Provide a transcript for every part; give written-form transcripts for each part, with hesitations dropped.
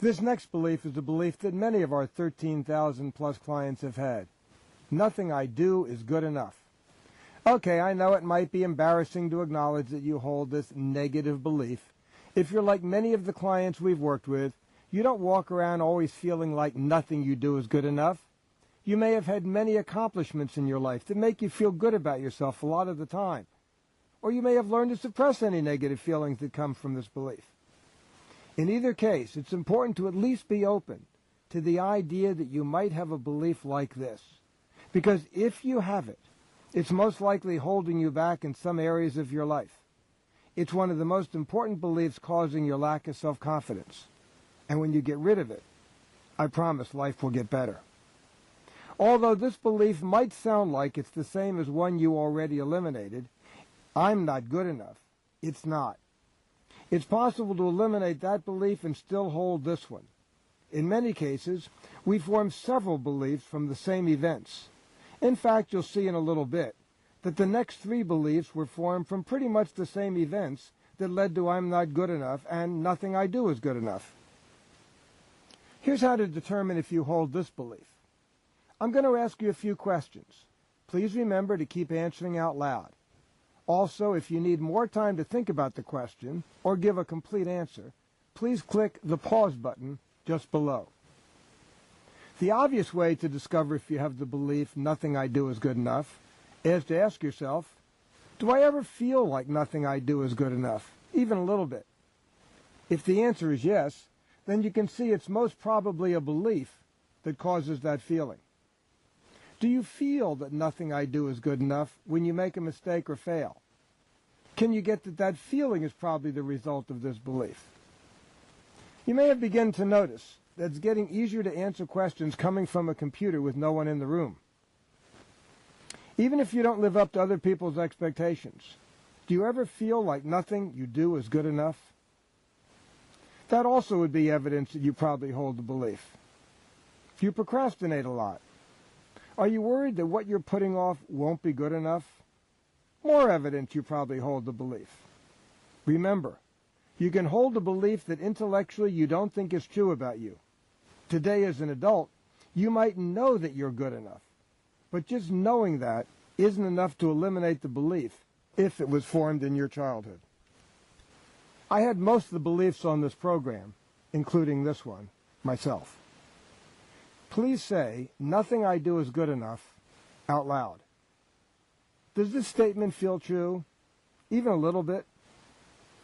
This next belief is a belief that many of our 13,000 plus clients have had. Nothing I do is good enough. Okay, I know it might be embarrassing to acknowledge that you hold this negative belief. If you're like many of the clients we've worked with, you don't walk around always feeling like nothing you do is good enough. You may have had many accomplishments in your life that make you feel good about yourself a lot of the time. Or you may have learned to suppress any negative feelings that come from this belief. In either case, it's important to at least be open to the idea that you might have a belief like this. Because if you have it, it's most likely holding you back in some areas of your life. It's one of the most important beliefs causing your lack of self-confidence. And when you get rid of it, I promise life will get better. Although this belief might sound like it's the same as one you already eliminated, I'm not good enough. It's not. It's possible to eliminate that belief and still hold this one. In many cases, we form several beliefs from the same events. In fact, you'll see in a little bit that the next three beliefs were formed from pretty much the same events that led to I'm not good enough and nothing I do is good enough. Here's how to determine if you hold this belief. I'm going to ask you a few questions. Please remember to keep answering out loud. Also, if you need more time to think about the question or give a complete answer, please click the pause button just below. The obvious way to discover if you have the belief nothing I do is good enough is to ask yourself, do I ever feel like nothing I do is good enough, even a little bit? If the answer is yes, then you can see it's most probably a belief that causes that feeling. Do you feel that nothing I do is good enough when you make a mistake or fail? Can you get that that feeling is probably the result of this belief? You may have begun to notice that it's getting easier to answer questions coming from a computer with no one in the room. Even if you don't live up to other people's expectations, do you ever feel like nothing you do is good enough? That also would be evidence that you probably hold the belief. If you procrastinate a lot, are you worried that what you're putting off won't be good enough? More evidence you probably hold the belief. Remember, you can hold the belief that intellectually you don't think is true about you. Today as an adult, you might know that you're good enough, but just knowing that isn't enough to eliminate the belief if it was formed in your childhood. I had most of the beliefs on this program, including this one, myself. Please say, nothing I do is good enough, out loud. Does this statement feel true? Even a little bit?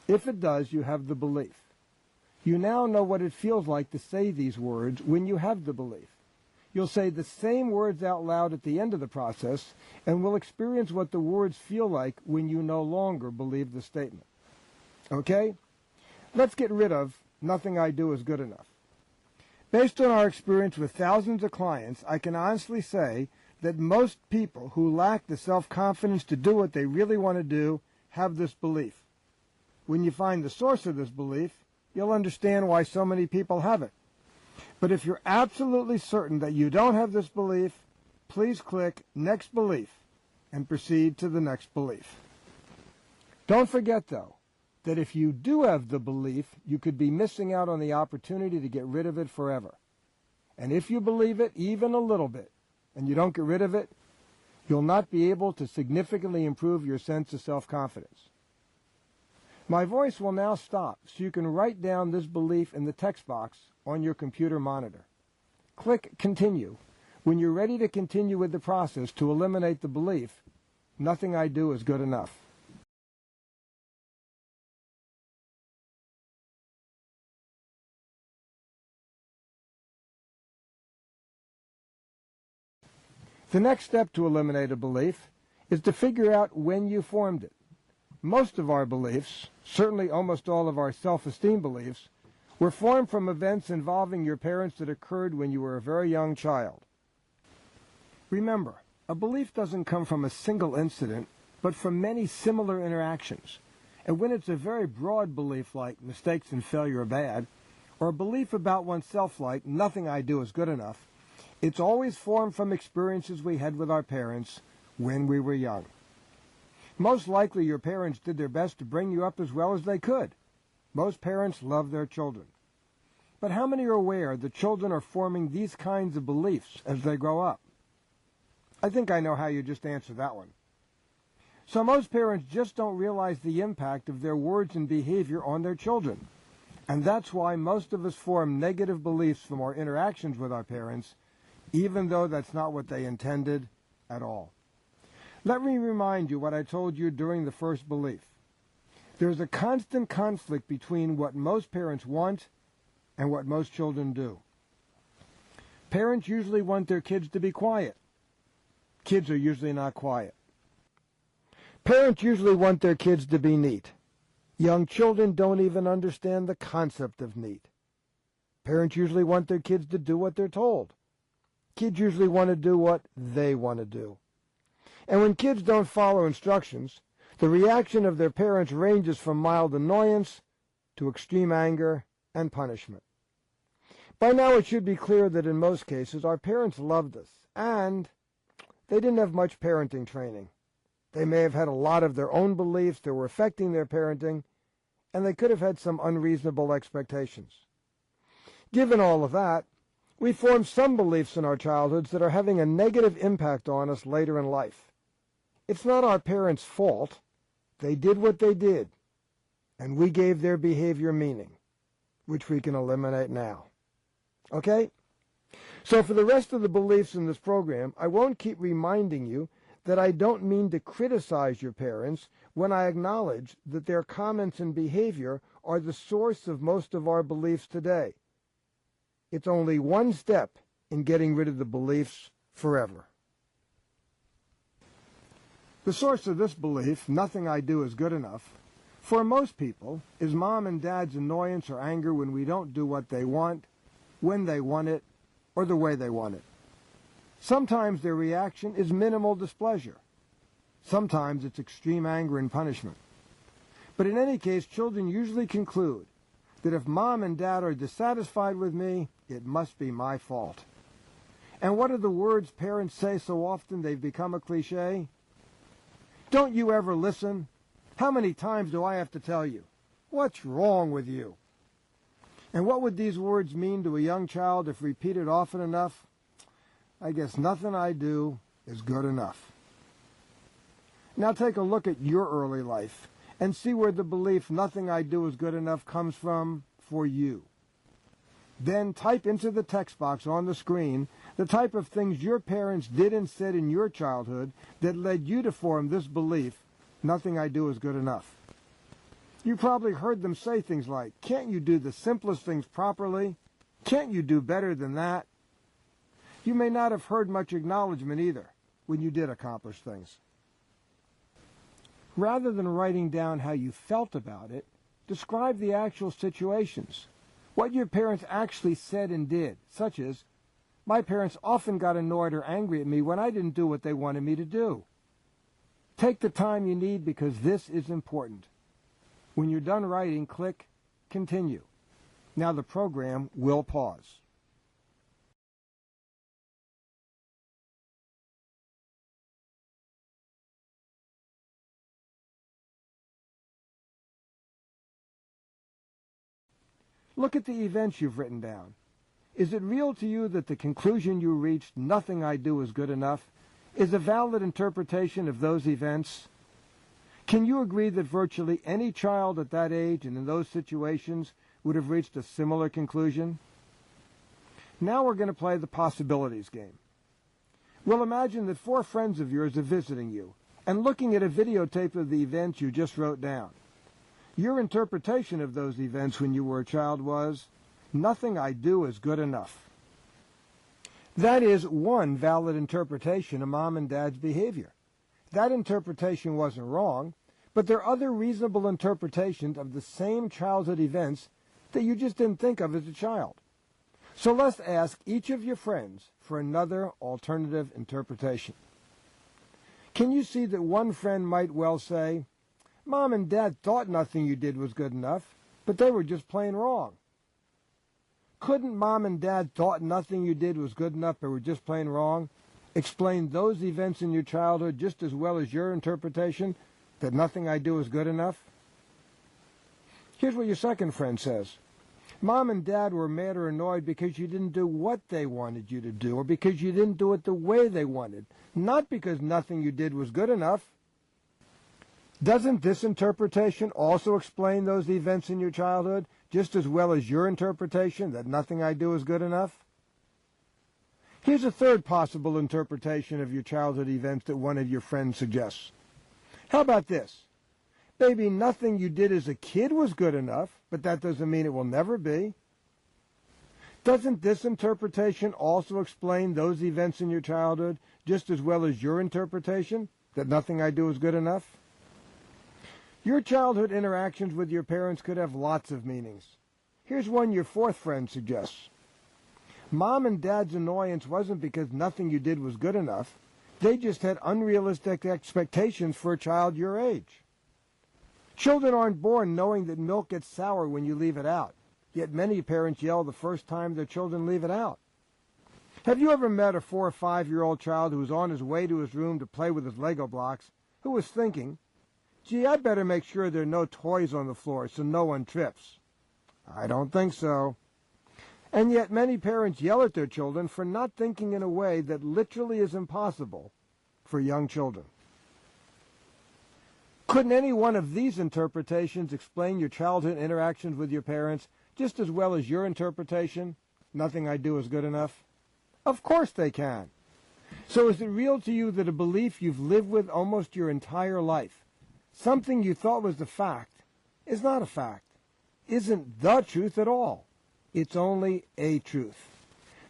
If it does, you have the belief. You now know what it feels like to say these words when you have the belief. You'll say the same words out loud at the end of the process, and will experience what the words feel like when you no longer believe the statement. Okay? Let's get rid of nothing I do is good enough. Based on our experience with thousands of clients, I can honestly say that most people who lack the self-confidence to do what they really want to do have this belief. When you find the source of this belief, you'll understand why so many people have it. But if you're absolutely certain that you don't have this belief, please click Next Belief and proceed to the next belief. Don't forget, though, that if you do have the belief, you could be missing out on the opportunity to get rid of it forever. And if you believe it even a little bit, and you don't get rid of it, you'll not be able to significantly improve your sense of self-confidence. My voice will now stop so you can write down this belief in the text box on your computer monitor. Click Continue when you're ready to continue with the process to eliminate the belief, nothing I do is good enough. The next step to eliminate a belief is to figure out when you formed it. Most of our beliefs, certainly almost all of our self-esteem beliefs, were formed from events involving your parents that occurred when you were a very young child. Remember, a belief doesn't come from a single incident, but from many similar interactions. And when it's a very broad belief like mistakes and failure are bad, or a belief about oneself like nothing I do is good enough, it's always formed from experiences we had with our parents when we were young. Most likely your parents did their best to bring you up as well as they could. Most parents love their children. But how many are aware that children are forming these kinds of beliefs as they grow up? I think I know how you just answered that one. So most parents just don't realize the impact of their words and behavior on their children. And that's why most of us form negative beliefs from our interactions with our parents, even though that's not what they intended at all. Let me remind you what I told you during the first belief. There's a constant conflict between what most parents want and what most children do. Parents usually want their kids to be quiet. Kids are usually not quiet. Parents usually want their kids to be neat. Young children don't even understand the concept of neat. Parents usually want their kids to do what they're told. Kids usually want to do what they want to do. And when kids don't follow instructions, the reaction of their parents ranges from mild annoyance to extreme anger and punishment. By now it should be clear that in most cases our parents loved us, and they didn't have much parenting training. They may have had a lot of their own beliefs that were affecting their parenting, and they could have had some unreasonable expectations. Given all of that, we form some beliefs in our childhoods that are having a negative impact on us later in life. It's not our parents' fault. They did what they did, and we gave their behavior meaning, which we can eliminate now. Okay? So for the rest of the beliefs in this program, I won't keep reminding you that I don't mean to criticize your parents when I acknowledge that their comments and behavior are the source of most of our beliefs today. It's only one step in getting rid of the beliefs forever. The source of this belief, nothing I do is good enough, for most people is mom and dad's annoyance or anger when we don't do what they want, when they want it, or the way they want it. Sometimes their reaction is minimal displeasure. Sometimes it's extreme anger and punishment. But in any case, children usually conclude that if mom and dad are dissatisfied with me, it must be my fault. And what are the words parents say so often they've become a cliche? Don't you ever listen? How many times do I have to tell you? What's wrong with you? And what would these words mean to a young child if repeated often enough? I guess nothing I do is good enough. Now take a look at your early life and see where the belief nothing I do is good enough comes from for you. Then type into the text box on the screen the type of things your parents did and said in your childhood that led you to form this belief, nothing I do is good enough. You probably heard them say things like, can't you do the simplest things properly? Can't you do better than that? You may not have heard much acknowledgement either when you did accomplish things. Rather than writing down how you felt about it, describe the actual situations, what your parents actually said and did, such as, my parents often got annoyed or angry at me when I didn't do what they wanted me to do. Take the time you need because this is important. When you're done writing, click Continue. Now the program will pause. Look at the events you've written down. Is it real to you that the conclusion you reached, nothing I do is good enough, is a valid interpretation of those events? Can you agree that virtually any child at that age and in those situations would have reached a similar conclusion? Now we're going to play the possibilities game. We'll imagine that 4 friends of yours are visiting you and looking at a videotape of the events you just wrote down. Your interpretation of those events when you were a child was, nothing I do is good enough. That is one valid interpretation of mom and dad's behavior. That interpretation wasn't wrong, but there are other reasonable interpretations of the same childhood events that you just didn't think of as a child. So let's ask each of your friends for another alternative interpretation. Can you see that one friend might well say, Mom and Dad thought nothing you did was good enough, but they were just plain wrong? Couldn't Mom and Dad thought nothing you did was good enough but were just plain wrong explain those events in your childhood just as well as your interpretation that nothing I do is good enough? Here's what your second friend says. Mom and Dad were mad or annoyed because you didn't do what they wanted you to do, or because you didn't do it the way they wanted, not because nothing you did was good enough. Doesn't this interpretation also explain those events in your childhood just as well as your interpretation that nothing I do is good enough? Here's a third possible interpretation of your childhood events that one of your friends suggests. How about this? Maybe nothing you did as a kid was good enough, but that doesn't mean it will never be. Doesn't this interpretation also explain those events in your childhood just as well as your interpretation that nothing I do is good enough? Your childhood interactions with your parents could have lots of meanings. Here's one your fourth friend suggests. Mom and Dad's annoyance wasn't because nothing you did was good enough. They just had unrealistic expectations for a child your age. Children aren't born knowing that milk gets sour when you leave it out, yet many parents yell the first time their children leave it out. Have you ever met a 4 or 5-year-old child who was on his way to his room to play with his Lego blocks, who was thinking, "Gee, I better make sure there are no toys on the floor so no one trips"? I don't think so. And yet many parents yell at their children for not thinking in a way that literally is impossible for young children. Couldn't any one of these interpretations explain your childhood interactions with your parents just as well as your interpretation, nothing I do is good enough? Of course they can. So is it real to you that a belief you've lived with almost your entire life, something you thought was the fact, is not a fact, isn't the truth at all? It's only a truth,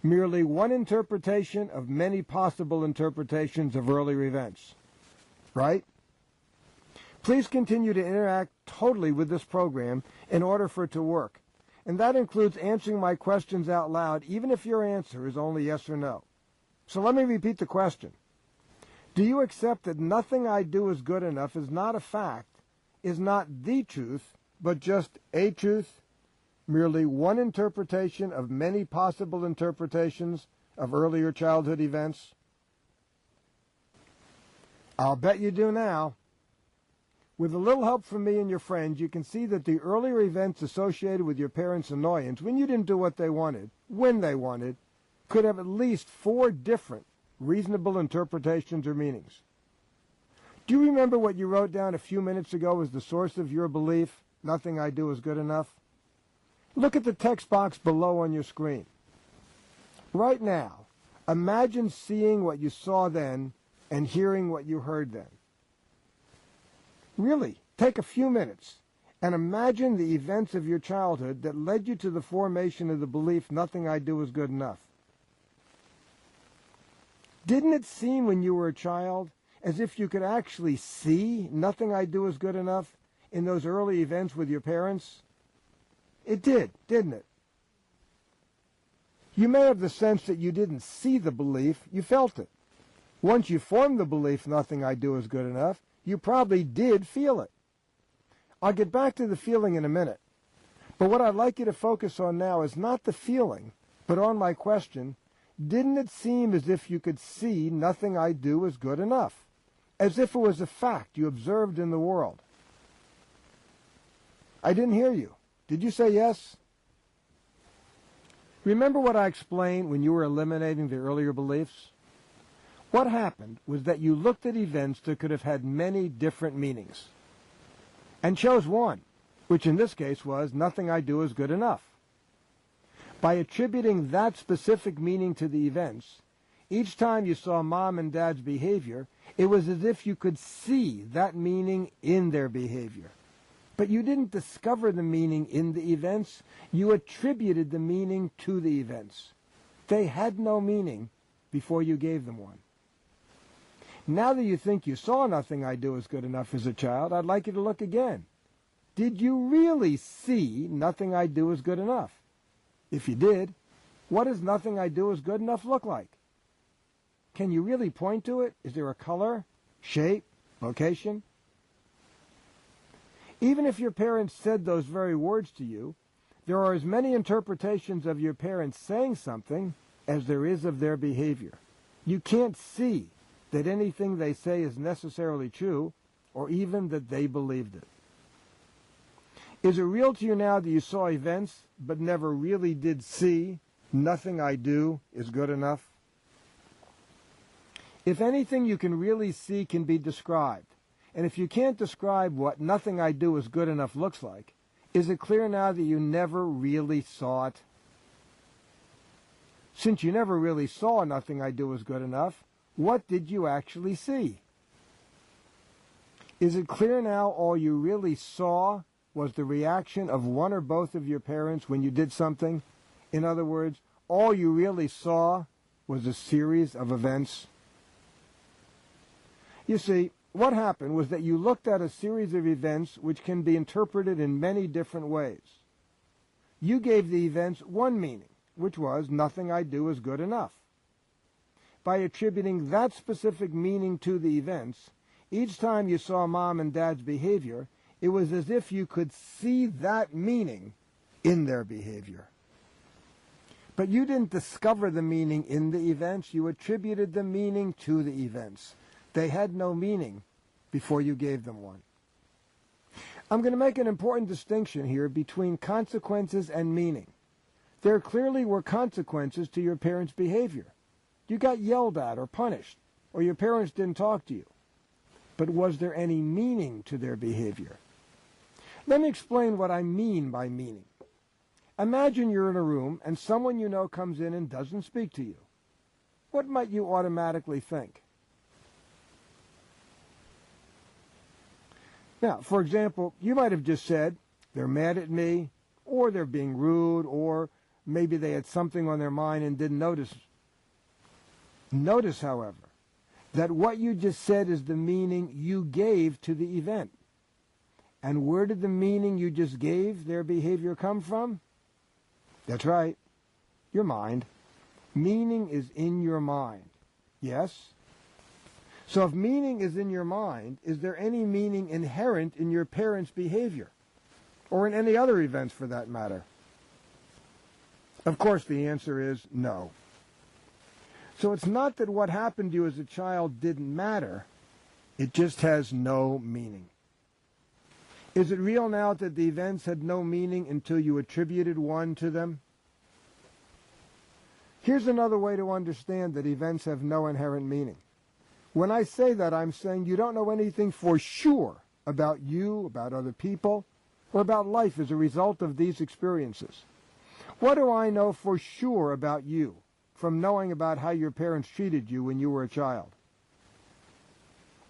merely one interpretation of many possible interpretations of earlier events. Right? Please continue to interact totally with this program in order for it to work, and that includes answering my questions out loud, even if your answer is only yes or no. So let me repeat the question. Do you accept that nothing I do is good enough is not a fact, is not the truth, but just a truth, merely one interpretation of many possible interpretations of earlier childhood events? I'll bet you do now. With a little help from me and your friends, you can see that the earlier events associated with your parents' annoyance when you didn't do what they wanted, when they wanted, could have at least 4 different reasonable interpretations or meanings. Do you remember what you wrote down a few minutes ago as the source of your belief, nothing I do is good enough? Look at the text box below on your screen. Right now, imagine seeing what you saw then and hearing what you heard then. Really, take a few minutes and imagine the events of your childhood that led you to the formation of the belief nothing I do is good enough. Didn't it seem when you were a child as if you could actually see nothing I do is good enough in those early events with your parents? It did, didn't it? You may have the sense that you didn't see the belief, you felt it. Once you formed the belief nothing I do is good enough, you probably did feel it. I'll get back to the feeling in a minute. But what I'd like you to focus on now is not the feeling, but on my question, didn't it seem as if you could see nothing I do is good enough? As if it was a fact you observed in the world? I didn't hear you. Did you say yes? Remember what I explained when you were eliminating the earlier beliefs? What happened was that you looked at events that could have had many different meanings and chose one, which in this case was nothing I do is good enough. By attributing that specific meaning to the events, each time you saw Mom and Dad's behavior, it was as if you could see that meaning in their behavior. But you didn't discover the meaning in the events, you attributed the meaning to the events. They had no meaning before you gave them one. Now that you think you saw nothing I do is good enough as a child, I'd like you to look again. Did you really see nothing I do is good enough? If you did, what does nothing I do is good enough look like? Can you really point to it? Is there a color, shape, location? Even if your parents said those very words to you, there are as many interpretations of your parents saying something as there is of their behavior. You can't see that anything they say is necessarily true, or even that they believed it. Is it real to you now that you saw events but never really did see nothing I do is good enough? If anything you can really see can be described, and if you can't describe what nothing I do is good enough looks like, is it clear now that you never really saw it? Since you never really saw nothing I do is good enough, what did you actually see? Is it clear now all you really saw was the reaction of one or both of your parents when you did something? In other words, all you really saw was a series of events? You see, what happened was that you looked at a series of events which can be interpreted in many different ways. You gave the events one meaning, which was nothing I do is good enough. By attributing that specific meaning to the events, each time you saw Mom and Dad's behavior, it was as if you could see that meaning in their behavior. But you didn't discover the meaning in the events, you attributed the meaning to the events. They had no meaning before you gave them one. I'm going to make an important distinction here between consequences and meaning. There clearly were consequences to your parents' behavior. You got yelled at or punished, or your parents didn't talk to you. But was there any meaning to their behavior? Let me explain what I mean by meaning. Imagine you're in a room and someone you know comes in and doesn't speak to you. What might you automatically think? Now, for example, you might have just said, they're mad at me, or they're being rude, or maybe they had something on their mind and didn't notice. Notice, however, that what you just said is the meaning you gave to the event. And where did the meaning you just gave their behavior come from? That's right, your mind. Meaning is in your mind. Yes? So if meaning is in your mind, is there any meaning inherent in your parents' behavior? Or in any other events for that matter? Of course the answer is no. So it's not that what happened to you as a child didn't matter, it just has no meaning. Is it real now that the events had no meaning until you attributed one to them? Here's another way to understand that events have no inherent meaning. When I say that, I'm saying you don't know anything for sure about you, about other people, or about life as a result of these experiences. What do I know for sure about you from knowing about how your parents treated you when you were a child?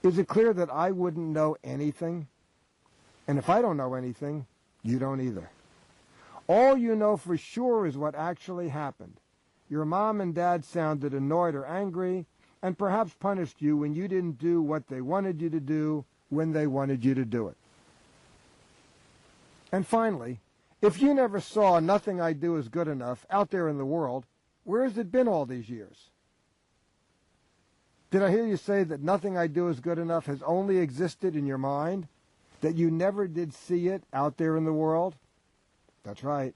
Is it clear that I wouldn't know anything? And if I don't know anything, you don't either. All you know for sure is what actually happened. Your mom and dad sounded annoyed or angry, and perhaps punished you when you didn't do what they wanted you to do when they wanted you to do it. And finally, if you never saw nothing I do is good enough out there in the world, where has it been all these years? Did I hear you say that nothing I do is good enough has only existed in your mind? That you never did see it out there in the world? That's right.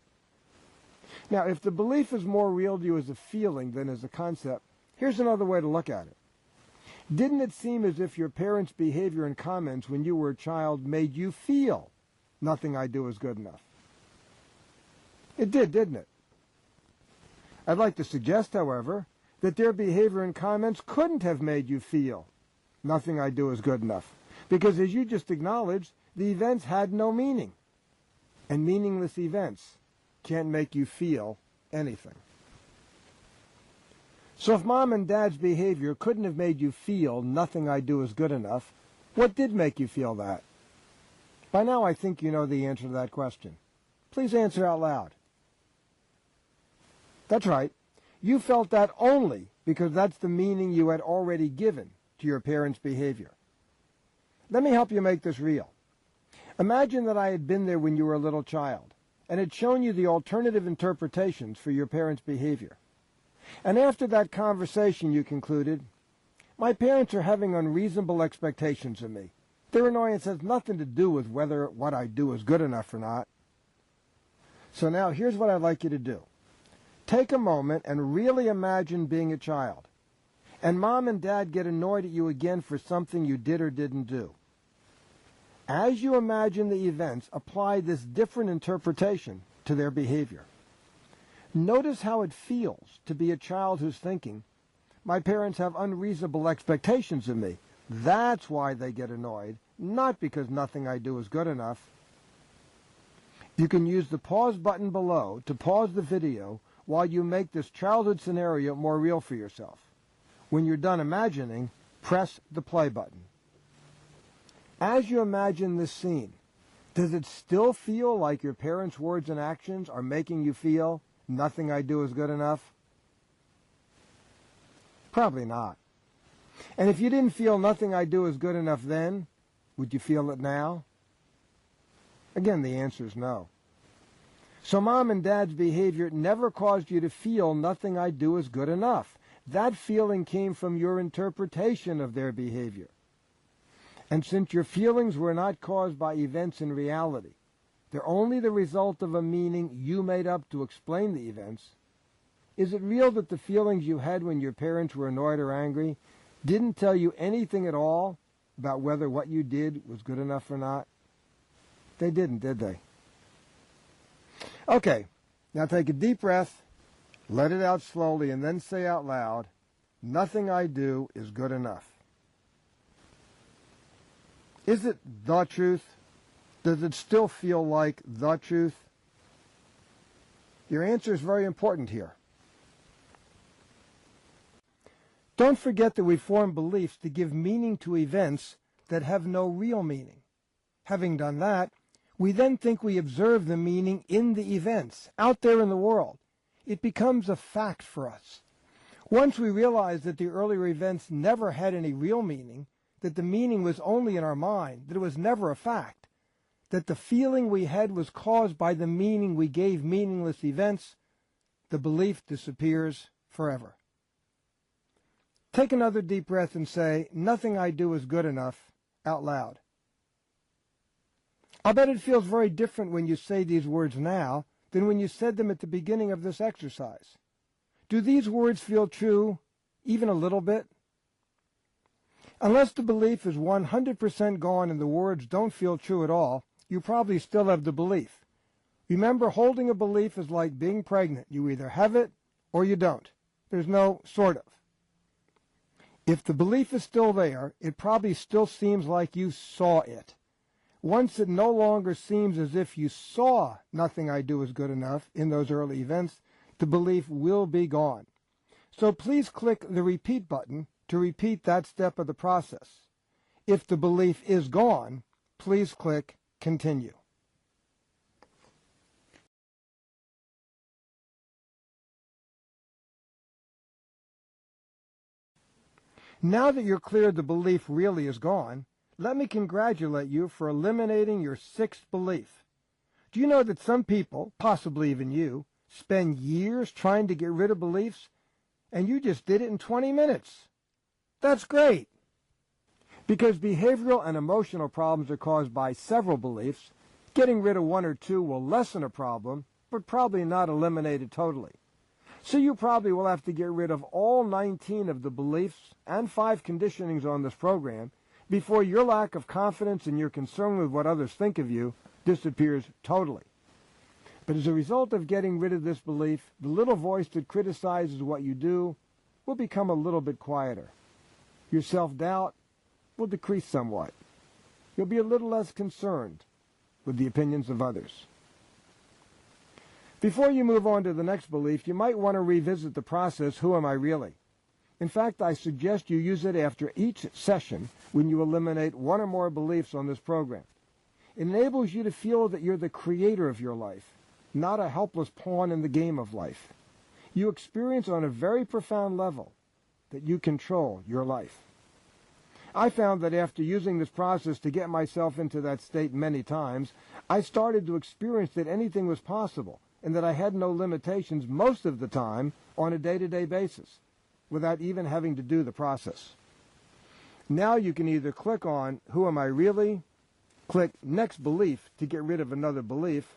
Now, if the belief is more real to you as a feeling than as a concept, here's another way to look at it. Didn't it seem as if your parents' behavior and comments when you were a child made you feel nothing I do is good enough? It did, didn't it? I'd like to suggest, however, that their behavior and comments couldn't have made you feel nothing I do is good enough. Because as you just acknowledged, the events had no meaning. And meaningless events can't make you feel anything. So if Mom and Dad's behavior couldn't have made you feel nothing I do is good enough, what did make you feel that? By now I think you know the answer to that question. Please answer out loud. That's right. You felt that only because that's the meaning you had already given to your parents' behavior. Let me help you make this real. Imagine that I had been there when you were a little child and had shown you the alternative interpretations for your parents' behavior. And after that conversation you concluded, my parents are having unreasonable expectations of me. Their annoyance has nothing to do with whether what I do is good enough or not. So now here's what I'd like you to do. Take a moment and really imagine being a child. And Mom and Dad get annoyed at you again for something you did or didn't do. As you imagine the events, apply this different interpretation to their behavior. Notice how it feels to be a child who's thinking, my parents have unreasonable expectations of me. That's why they get annoyed, not because nothing I do is good enough. You can use the pause button below to pause the video while you make this childhood scenario more real for yourself. When you're done imagining, press the play button. As you imagine this scene, does it still feel like your parents' words and actions are making you feel nothing I do is good enough? Probably not. And if you didn't feel nothing I do is good enough then, would you feel it now? Again, the answer is no. So mom and dad's behavior never caused you to feel nothing I do is good enough. That feeling came from your interpretation of their behavior. And since your feelings were not caused by events in reality, they're only the result of a meaning you made up to explain the events, is it real that the feelings you had when your parents were annoyed or angry didn't tell you anything at all about whether what you did was good enough or not? They didn't, did they? Okay, now take a deep breath, let it out slowly, and then say out loud, nothing I do is good enough. Is it the truth? Does it still feel like the truth? Your answer is very important here. Don't forget that we form beliefs to give meaning to events that have no real meaning. Having done that, we then think we observe the meaning in the events, out there in the world. It becomes a fact for us. Once we realize that the earlier events never had any real meaning, that the meaning was only in our mind, that it was never a fact, that the feeling we had was caused by the meaning we gave meaningless events, the belief disappears forever. Take another deep breath and say, nothing I do is good enough, out loud. I'll bet it feels very different when you say these words now than when you said them at the beginning of this exercise. Do these words feel true, even a little bit? Unless the belief is 100% gone and the words don't feel true at all, you probably still have the belief. Remember, holding a belief is like being pregnant. You either have it or you don't. There's no sort of. If the belief is still there, it probably still seems like you saw it. Once it no longer seems as if you saw nothing I do is good enough in those early events, the belief will be gone. So please click the repeat button to repeat that step of the process. If the belief is gone, please click continue. Now that you're clear the belief really is gone, let me congratulate you for eliminating your sixth belief. Do you know that some people, possibly even you, spend years trying to get rid of beliefs, and you just did it in 20 minutes? That's great! Because behavioral and emotional problems are caused by several beliefs, getting rid of one or two will lessen a problem, but probably not eliminate it totally. So you probably will have to get rid of all 19 of the beliefs and 5 conditionings on this program before your lack of confidence and your concern with what others think of you disappears totally. But as a result of getting rid of this belief, the little voice that criticizes what you do will become a little bit quieter. Your self-doubt will decrease somewhat. You'll be a little less concerned with the opinions of others. Before you move on to the next belief, you might want to revisit the process, who am I really? In fact, I suggest you use it after each session when you eliminate one or more beliefs on this program. It enables you to feel that you're the creator of your life, not a helpless pawn in the game of life. You experience on a very profound level that you control your life. I found that after using this process to get myself into that state many times, I started to experience that anything was possible and that I had no limitations most of the time on a day-to-day basis without even having to do the process. Now you can either click on Who Am I Really?, click Next Belief to get rid of another belief,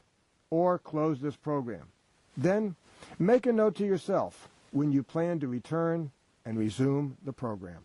or close this program. Then make a note to yourself when you plan to return and resume the program.